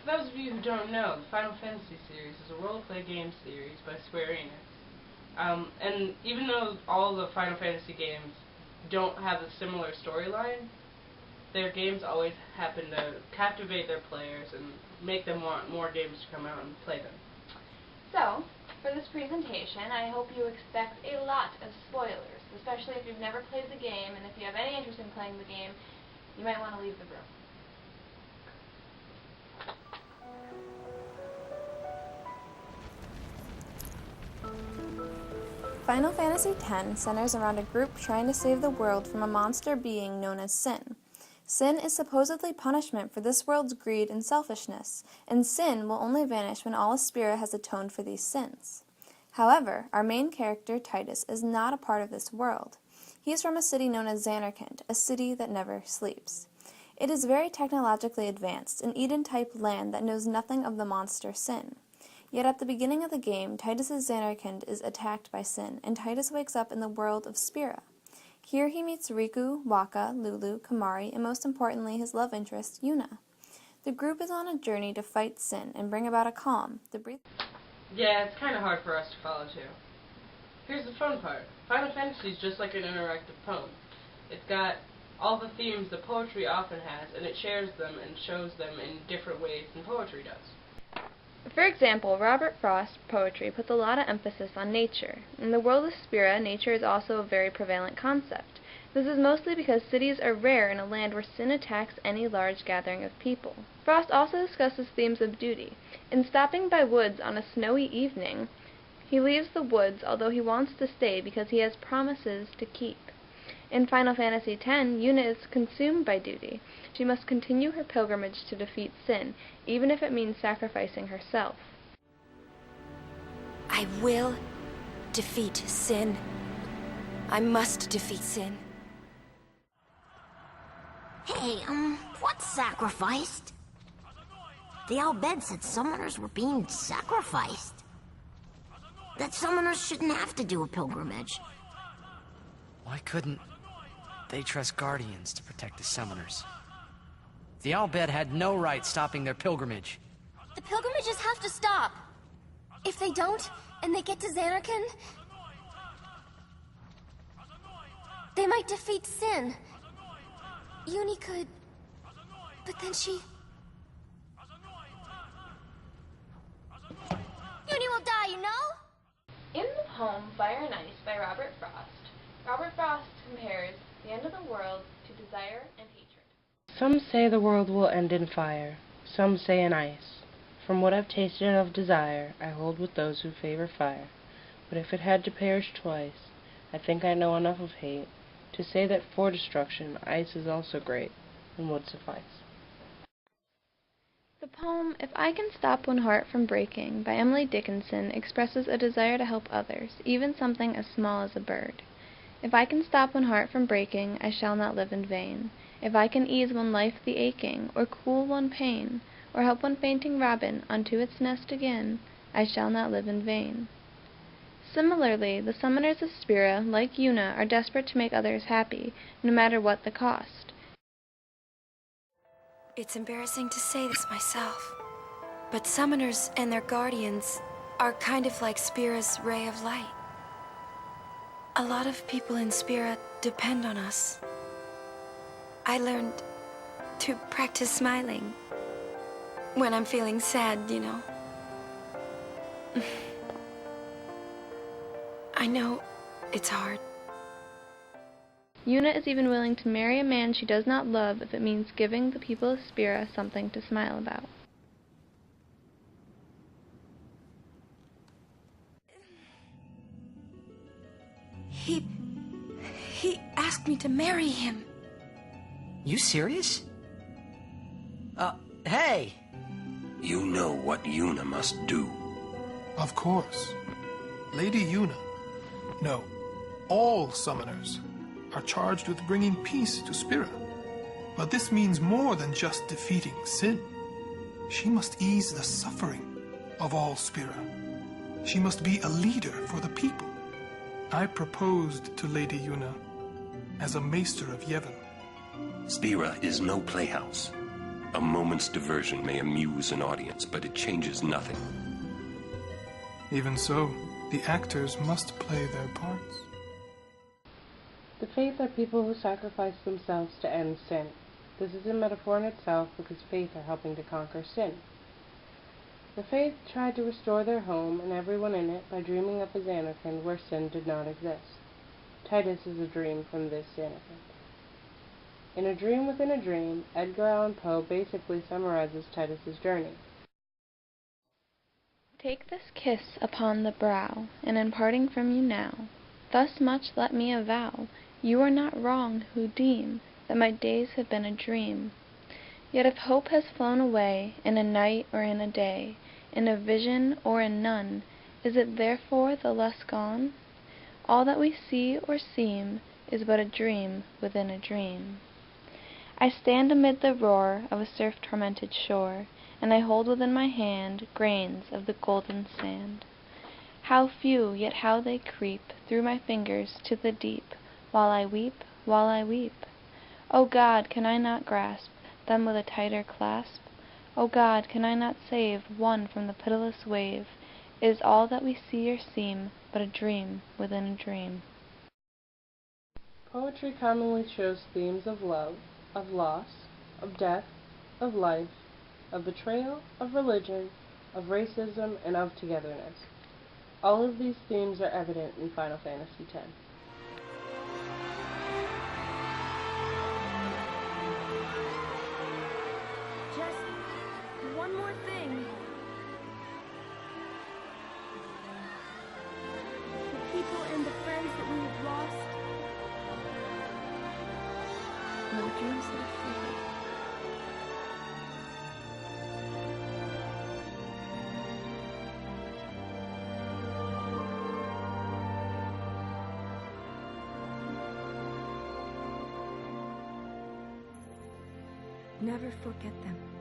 For those of you who don't know, the Final Fantasy series is a role-play game series by Square Enix. And even though all the Final Fantasy games don't have a similar storyline, their games always happen to captivate their players and make them want more games to come out and play them. So, for this presentation, I hope you expect a lot of spoilers, especially if you've never played the game, and if you have any interest in playing the game, you might want to leave the room. Final Fantasy X centers around a group trying to save the world from a monster being known as Sin. Sin is supposedly punishment for this world's greed and selfishness, and sin will only vanish when all Aspira has atoned for these sins. However, our main character, Titus, is not a part of this world. He is from a city known as Zanarkand, a city that never sleeps. It is very technologically advanced, an Eden-type land that knows nothing of the monster Sin. Yet at the beginning of the game, Titus's Zanarkand is attacked by Sin, and Titus wakes up in the world of Spira. Here he meets Riku, Waka, Lulu, Kamari, and most importantly his love interest, Yuna. The group is on a journey to fight Sin and bring about a calm. Yeah, it's kind of hard for us to follow too. Here's the fun part. Final Fantasy is just like an interactive poem. It's got all the themes that poetry often has, and it shares them and shows them in different ways than poetry does. For example, Robert Frost's poetry puts a lot of emphasis on nature. In the world of Spira, nature is also a very prevalent concept. This is mostly because cities are rare in a land where sin attacks any large gathering of people. Frost also discusses themes of duty. In stopping by woods on a snowy evening, he leaves the woods although he wants to stay because he has promises to keep. In Final Fantasy X, Yuna is consumed by duty. She must continue her pilgrimage to defeat Sin, even if it means sacrificing herself. I will defeat Sin. I must defeat Sin. Hey, what's sacrificed? The Al-Bed said summoners were being sacrificed. That summoners shouldn't have to do a pilgrimage. Why couldn't they trust guardians to protect the summoners? The Al-Bed had no right stopping their pilgrimage. The pilgrimages have to stop. If they don't, and they get to Zanarkand, they might defeat Sin. Uni could... but then she... Uni will die, you know? In the poem Fire and Ice by Robert Frost compares the end of the world to desire and hatred. Some say the world will end in fire, some say in ice. From what I've tasted of desire, I hold with those who favor fire. But if it had to perish twice, I think I know enough of hate to say that for destruction, ice is also great, and would suffice. The poem If I Can Stop One Heart from Breaking by Emily Dickinson expresses a desire to help others, even something as small as a bird. If I can stop one heart from breaking, I shall not live in vain. If I can ease one life the aching, or cool one pain, or help one fainting robin unto its nest again, I shall not live in vain. Similarly, the summoners of Spira, like Yuna, are desperate to make others happy, no matter what the cost. It's embarrassing to say this myself, but summoners and their guardians are kind of like Spira's ray of light. A lot of people in Spira depend on us. I learned to practice smiling when I'm feeling sad, you know. I know it's hard. Yuna is even willing to marry a man she does not love if it means giving the people of Spira something to smile about. He asked me to marry him. You serious? Hey! You know what Yuna must do. Of course. Lady Yuna. No, all summoners are charged with bringing peace to Spira. But this means more than just defeating Sin. She must ease the suffering of all Spira. She must be a leader for the people. I proposed to Lady Yuna as a maester of Yevon. Spira is no playhouse. A moment's diversion may amuse an audience, but it changes nothing. Even so, the actors must play their parts. The faith are people who sacrifice themselves to end sin. This is a metaphor in itself because faith are helping to conquer sin. The faith tried to restore their home and everyone in it by dreaming up a Xanarkand where sin did not exist. Titus is a dream from this Xanarkand. In A Dream Within a Dream, Edgar Allan Poe basically summarizes Titus's journey. Take this kiss upon the brow, and in parting from you now, thus much let me avow, you are not wrong who deem that my days have been a dream. Yet if hope has flown away, in a night or in a day, in a vision or in none, is it therefore the less gone? All that we see or seem is but a dream within a dream. I stand amid the roar of a surf-tormented shore, and I hold within my hand grains of the golden sand. How few, yet how they creep through my fingers to the deep, while I weep, while I weep. O God, can I not grasp them with a tighter clasp? O God, can I not save one from the pitiless wave? Is all that we see or seem but a dream within a dream? Poetry commonly shows themes of love, of loss, of death, of life, of betrayal, of religion, of racism, and of togetherness. All of these themes are evident in Final Fantasy X. Just one more thing. The people and the friends that we have lost. No dreams that are faded. Never forget them.